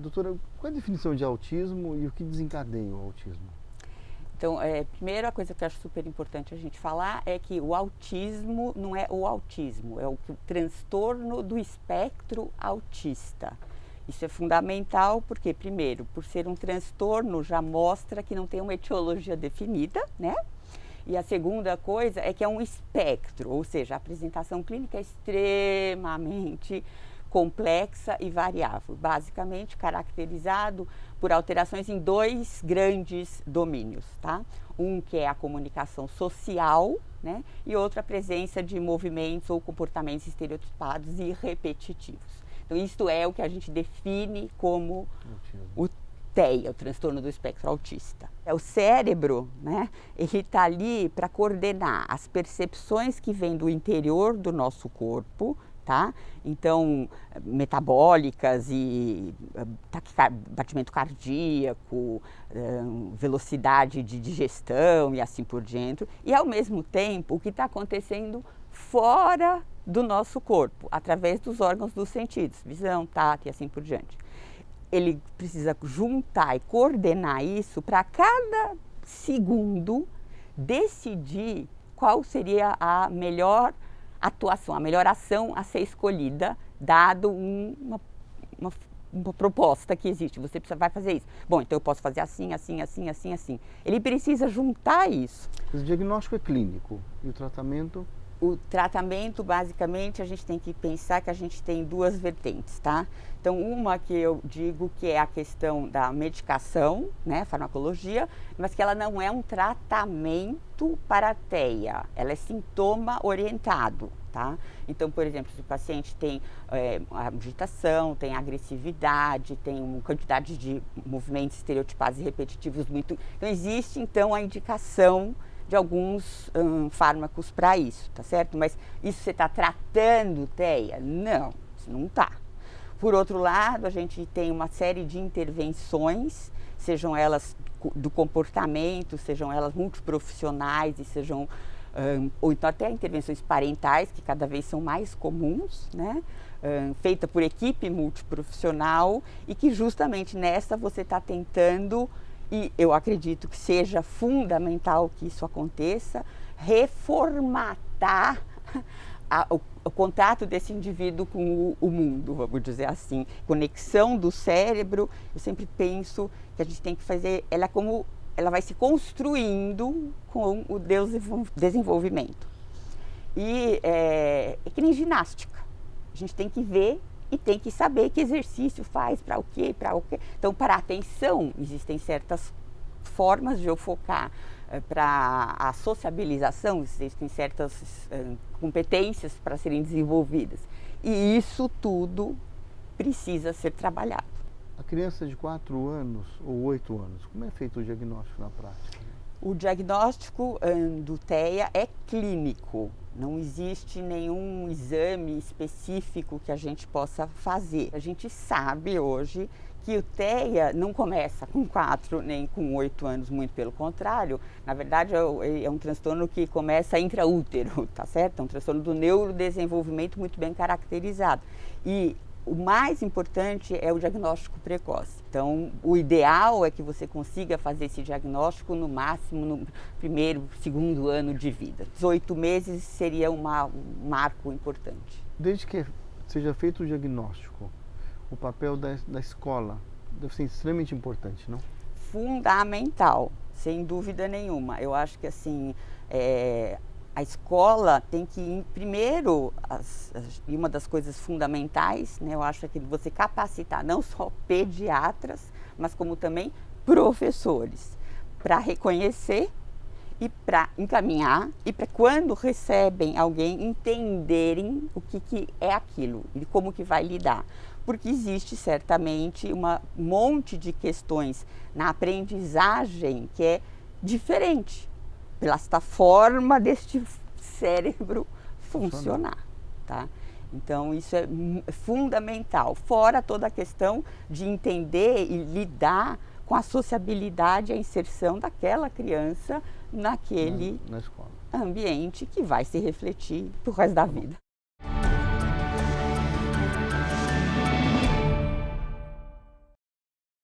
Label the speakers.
Speaker 1: Doutora, qual é a definição de autismo e o que desencadeia o autismo?
Speaker 2: Então, primeiro, a coisa que eu acho super importante a gente falar é que o autismo não é o autismo, é o transtorno do espectro autista. Isso é fundamental porque, primeiro, por ser um transtorno, já mostra que não tem uma etiologia definida, né? E a segunda coisa é que é um espectro, ou seja, a apresentação clínica é extremamente complexa e variável, basicamente caracterizado por alterações em dois grandes domínios, tá? Um que é a comunicação social, né? E outra a presença de movimentos ou comportamentos estereotipados e repetitivos. Então, isto é o que a gente define como o TEA, o transtorno do espectro autista. O cérebro, né, ele está ali para coordenar as percepções que vêm do interior do nosso corpo, tá? Então, metabólicas e batimento cardíaco, velocidade de digestão e assim por diante, e ao mesmo tempo o que está acontecendo fora do nosso corpo, através dos órgãos dos sentidos, visão, tato e assim por diante. Ele precisa juntar e coordenar isso para cada segundo decidir qual seria a melhor atuação, a melhor ação a ser escolhida, dado uma proposta que existe. Você vai fazer isso. Bom, então eu posso fazer assim, assim, assim, assim, assim. Ele precisa juntar isso.
Speaker 1: O diagnóstico é clínico e o tratamento?
Speaker 2: O tratamento, basicamente, a gente tem que pensar que a gente tem duas vertentes, tá? Então, uma que eu digo que é a questão da medicação, né, farmacologia, mas que ela não é um tratamento para a TEA, ela é sintoma orientado, tá? Então, por exemplo, se o paciente tem agitação, tem agressividade, tem uma quantidade de movimentos estereotipados e repetitivos muito... Então, existe, então, a indicação de alguns fármacos para isso, tá certo? Mas isso você está tratando TEA? Não, isso não está. Por outro lado, a gente tem uma série de intervenções, sejam elas do comportamento, sejam elas multiprofissionais, e sejam, ou então até intervenções parentais, que cada vez são mais comuns, né? Feita por equipe multiprofissional, e que justamente nessa você está tentando, e eu acredito que seja fundamental que isso aconteça, reformatar o contato desse indivíduo com o mundo, vamos dizer assim. Conexão do cérebro, eu sempre penso que a gente tem que fazer, ela vai se construindo com o desenvolvimento. E é que nem ginástica, a gente tem que ver e tem que saber que exercício faz, para o quê, para o quê. Então, para a atenção, existem certas formas de eu focar. Para a sociabilização, existem certas competências para serem desenvolvidas. E isso tudo precisa ser trabalhado.
Speaker 1: A criança de 4 anos ou 8 anos, como é feito o diagnóstico na prática?
Speaker 2: O diagnóstico do TEA é clínico, não existe nenhum exame específico que a gente possa fazer. A gente sabe hoje que o TEA não começa com 4 nem com 8 anos, muito pelo contrário. Na verdade, é um transtorno que começa intraútero, tá certo? É um transtorno do neurodesenvolvimento muito bem caracterizado. E o mais importante é o diagnóstico precoce. Então, o ideal é que você consiga fazer esse diagnóstico no máximo no primeiro, segundo ano de vida. 18 meses seria um marco importante.
Speaker 1: Desde que seja feito o diagnóstico, o papel da escola deve ser extremamente importante, não?
Speaker 2: Fundamental, sem dúvida nenhuma. Eu acho que assim, a escola tem que, primeiro, e uma das coisas fundamentais, né, eu acho que você capacitar não só pediatras, mas como também professores, para reconhecer e para encaminhar, e para quando recebem alguém entenderem o que é aquilo e como que vai lidar. Porque existe certamente um monte de questões na aprendizagem que é diferente pela forma deste cérebro funcionar, tá? Então isso é fundamental, fora toda a questão de entender e lidar com a sociabilidade e a inserção daquela criança naquele
Speaker 1: na escola.
Speaker 2: ambiente que vai se refletir pro resto da vida.